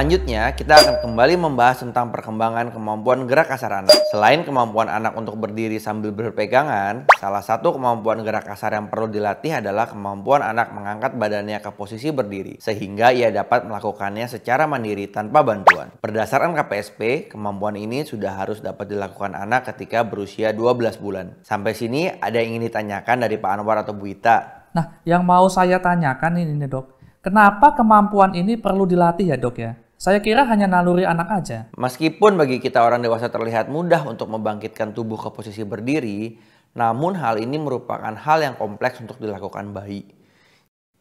Selanjutnya, kita akan kembali membahas tentang perkembangan kemampuan gerak kasar anak. Selain kemampuan anak untuk berdiri sambil berpegangan, salah satu kemampuan gerak kasar yang perlu dilatih adalah kemampuan anak mengangkat badannya ke posisi berdiri, sehingga ia dapat melakukannya secara mandiri tanpa bantuan. Berdasarkan KPSP, kemampuan ini sudah harus dapat dilakukan anak ketika berusia 12 bulan. Sampai sini ada yang ingin ditanyakan dari Pak Anwar atau Bu Ita? Nah, yang mau saya tanyakan ini nih dok, kenapa kemampuan ini perlu dilatih ya dok ya? Saya kira hanya naluri anak aja. Meskipun bagi kita orang dewasa terlihat mudah untuk membangkitkan tubuh ke posisi berdiri, namun hal ini merupakan hal yang kompleks untuk dilakukan bayi.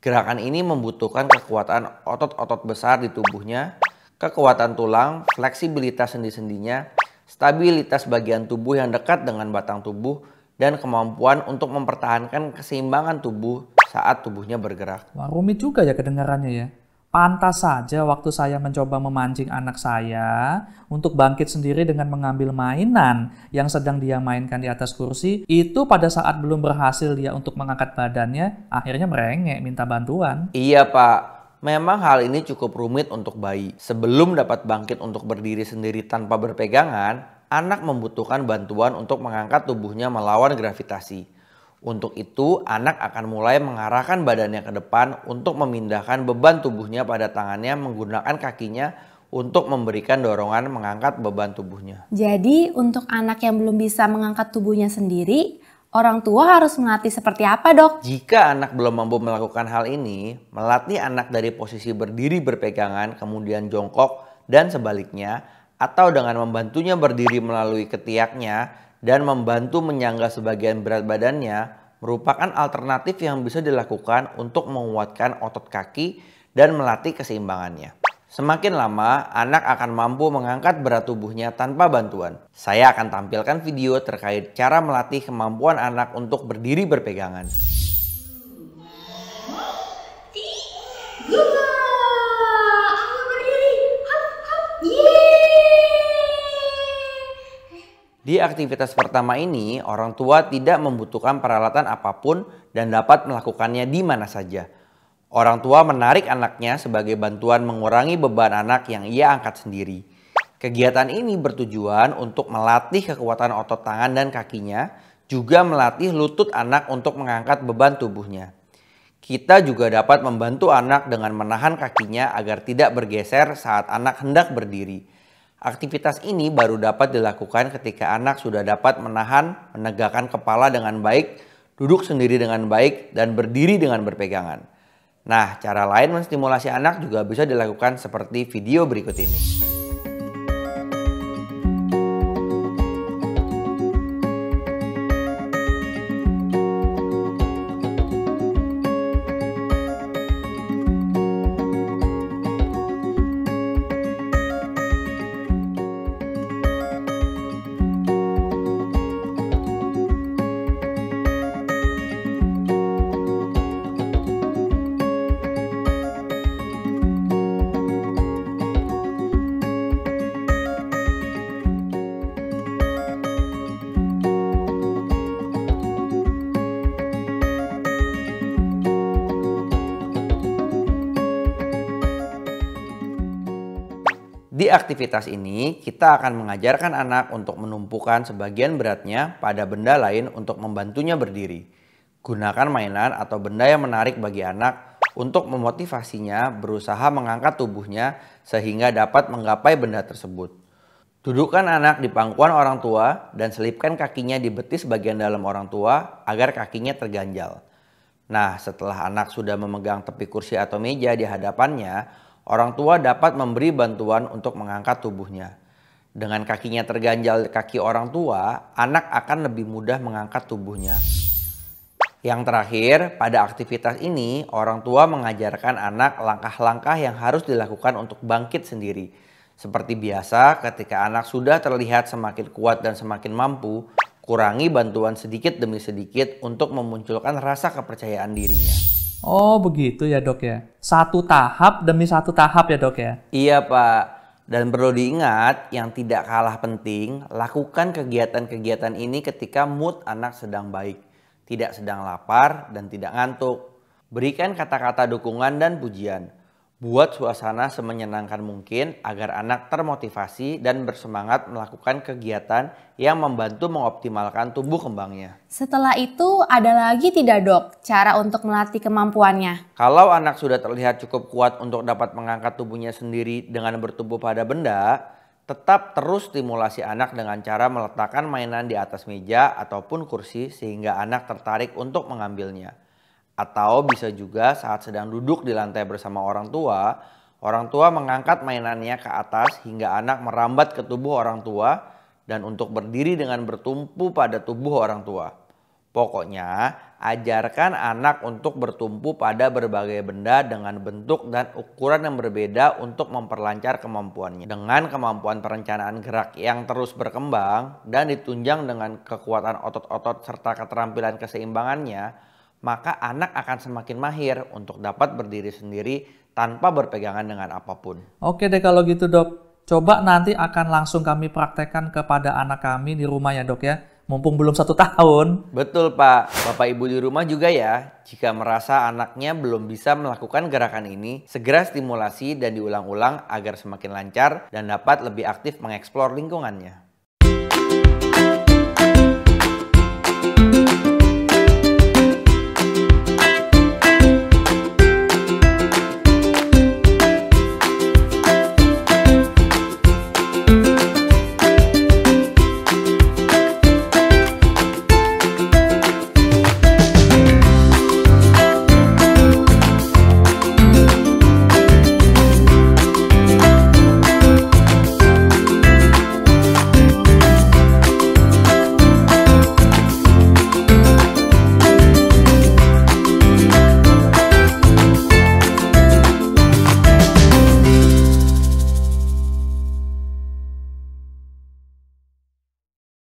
Gerakan ini membutuhkan kekuatan otot-otot besar di tubuhnya, kekuatan tulang, fleksibilitas sendi-sendinya, stabilitas bagian tubuh yang dekat dengan batang tubuh, dan kemampuan untuk mempertahankan keseimbangan tubuh saat tubuhnya bergerak. Wah, rumit juga ya kedengarannya ya. Pantas saja waktu saya mencoba memancing anak saya untuk bangkit sendiri dengan mengambil mainan yang sedang dia mainkan di atas kursi, itu pada saat belum berhasil dia untuk mengangkat badannya, akhirnya merengek minta bantuan. Iya Pak, memang hal ini cukup rumit untuk bayi. Sebelum dapat bangkit untuk berdiri sendiri tanpa berpegangan, anak membutuhkan bantuan untuk mengangkat tubuhnya melawan gravitasi. Untuk itu, anak akan mulai mengarahkan badannya ke depan untuk memindahkan beban tubuhnya pada tangannya menggunakan kakinya untuk memberikan dorongan mengangkat beban tubuhnya. Jadi, untuk anak yang belum bisa mengangkat tubuhnya sendiri, orang tua harus melatih seperti apa, Dok? Jika anak belum mampu melakukan hal ini, melatih anak dari posisi berdiri berpegangan, kemudian jongkok, dan sebaliknya, atau dengan membantunya berdiri melalui ketiaknya, dan membantu menyangga sebagian berat badannya merupakan alternatif yang bisa dilakukan untuk menguatkan otot kaki dan melatih keseimbangannya. Semakin lama, anak akan mampu mengangkat berat tubuhnya tanpa bantuan. Saya akan tampilkan video terkait cara melatih kemampuan anak untuk berdiri berpegangan. Di aktivitas pertama ini, orang tua tidak membutuhkan peralatan apapun dan dapat melakukannya di mana saja. Orang tua menarik anaknya sebagai bantuan mengurangi beban anak yang ia angkat sendiri. Kegiatan ini bertujuan untuk melatih kekuatan otot tangan dan kakinya, juga melatih lutut anak untuk mengangkat beban tubuhnya. Kita juga dapat membantu anak dengan menahan kakinya agar tidak bergeser saat anak hendak berdiri. Aktivitas ini baru dapat dilakukan ketika anak sudah dapat menahan, menegakkan kepala dengan baik, duduk sendiri dengan baik, dan berdiri dengan berpegangan. Nah, cara lain menstimulasi anak juga bisa dilakukan seperti video berikut ini. Di aktivitas ini, kita akan mengajarkan anak untuk menumpukan sebagian beratnya pada benda lain untuk membantunya berdiri. Gunakan mainan atau benda yang menarik bagi anak untuk memotivasinya berusaha mengangkat tubuhnya sehingga dapat menggapai benda tersebut. Dudukkan anak di pangkuan orang tua dan selipkan kakinya di betis bagian dalam orang tua agar kakinya terganjal. Nah, setelah anak sudah memegang tepi kursi atau meja di hadapannya, orang tua dapat memberi bantuan untuk mengangkat tubuhnya. Dengan kakinya terganjal kaki orang tua, anak akan lebih mudah mengangkat tubuhnya. Yang terakhir, pada aktivitas ini, orang tua mengajarkan anak langkah-langkah yang harus dilakukan untuk bangkit sendiri. Seperti biasa, ketika anak sudah terlihat semakin kuat dan semakin mampu, kurangi bantuan sedikit demi sedikit untuk memunculkan rasa kepercayaan dirinya. Oh begitu ya dok ya, satu tahap demi satu tahap ya dok ya? Iya Pak, dan perlu diingat yang tidak kalah penting, lakukan kegiatan-kegiatan ini ketika mood anak sedang baik, tidak sedang lapar dan tidak ngantuk. Berikan kata-kata dukungan dan pujian. Buat suasana semenyenangkan mungkin agar anak termotivasi dan bersemangat melakukan kegiatan yang membantu mengoptimalkan tumbuh kembangnya. Setelah itu ada lagi tidak dok cara untuk melatih kemampuannya? Kalau anak sudah terlihat cukup kuat untuk dapat mengangkat tubuhnya sendiri dengan bertumbuh pada benda, tetap terus stimulasi anak dengan cara meletakkan mainan di atas meja ataupun kursi sehingga anak tertarik untuk mengambilnya. Atau bisa juga saat sedang duduk di lantai bersama orang tua mengangkat mainannya ke atas hingga anak merambat ke tubuh orang tua dan untuk berdiri dengan bertumpu pada tubuh orang tua. Pokoknya, ajarkan anak untuk bertumpu pada berbagai benda dengan bentuk dan ukuran yang berbeda untuk memperlancar kemampuannya. Dengan kemampuan perencanaan gerak yang terus berkembang dan ditunjang dengan kekuatan otot-otot serta keterampilan keseimbangannya, maka anak akan semakin mahir untuk dapat berdiri sendiri tanpa berpegangan dengan apapun. Oke deh kalau gitu dok. Coba nanti akan langsung kami praktekkan kepada anak kami di rumah ya dok ya. Mumpung belum 1 tahun. Betul Pak, Bapak Ibu di rumah juga ya. Jika merasa anaknya belum bisa melakukan gerakan ini, segera stimulasi dan diulang-ulang agar semakin lancar dan dapat lebih aktif mengeksplor lingkungannya.